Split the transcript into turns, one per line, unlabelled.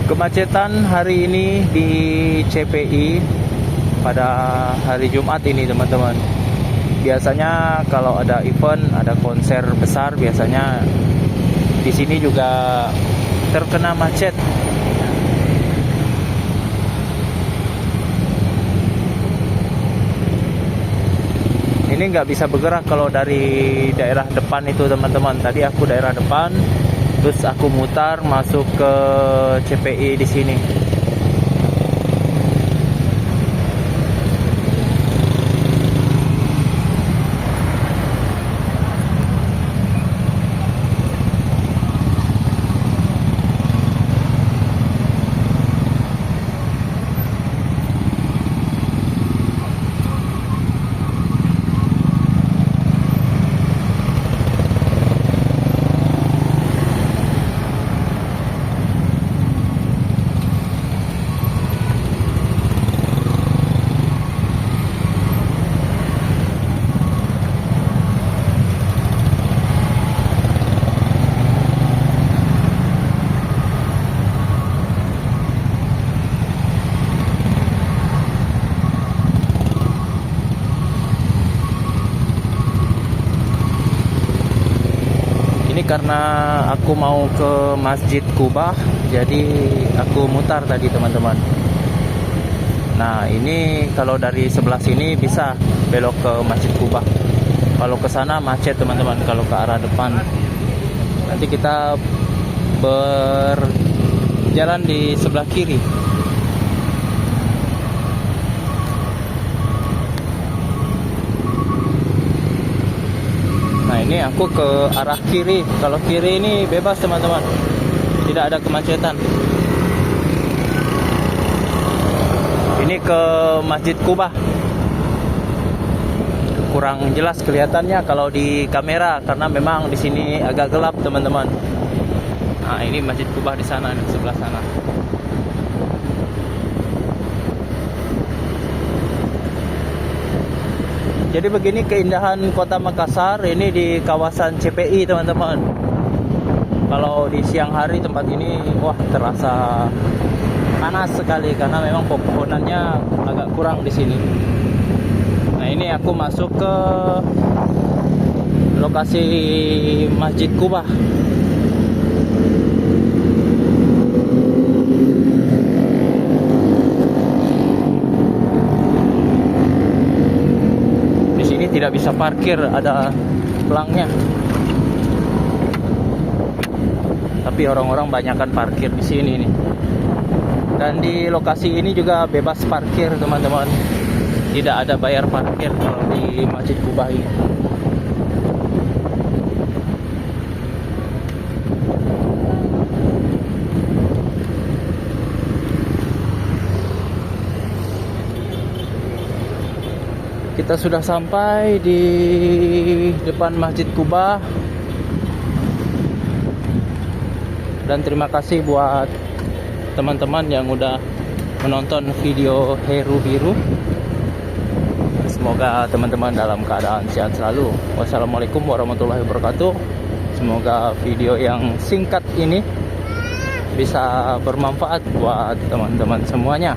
Kemacetan hari ini di CPI pada hari Jumat ini teman-teman. Biasanya kalau ada event, ada konser besar, biasanya di sini juga terkena macet. Ini nggak bisa bergerak kalau dari daerah depan itu teman-teman. Tadi aku daerah depan, terus aku mutar masuk ke CPI di sini. Ini karena aku mau ke Masjid Kubah, jadi aku mutar tadi teman-teman. Nah ini kalau dari sebelah sini bisa belok ke Masjid Kubah. Kalau ke sana macet teman-teman, kalau ke arah depan. Nanti kita berjalan di sebelah kiri. Nah ini aku ke arah kiri. Kalau kiri ini bebas teman-teman, tidak ada kemacetan. Ini ke Masjid Kubah. Kurang jelas kelihatannya kalau di kamera karena memang di sini agak gelap teman-teman. Nah ini Masjid Kubah di sana, di sebelah sana. Jadi begini keindahan kota Makassar ini di kawasan CPI teman-teman. Kalau di siang hari tempat ini wah terasa panas sekali karena memang pepohonannya agak kurang di sini. Nah ini aku masuk ke lokasi Masjid Kubah. Tidak bisa parkir, ada pelangnya. Tapi orang-orang banyakkan parkir di sini nih. Dan di lokasi ini juga bebas parkir teman-teman. Tidak ada bayar parkir kalau di Masjid Kubah ini. Kita sudah sampai di depan Masjid Kubah. Dan terima kasih buat teman-teman yang udah menonton video Heru Biru. Semoga teman-teman dalam keadaan sehat selalu. Wassalamualaikum warahmatullahi wabarakatuh. Semoga video yang singkat ini bisa bermanfaat buat teman-teman semuanya.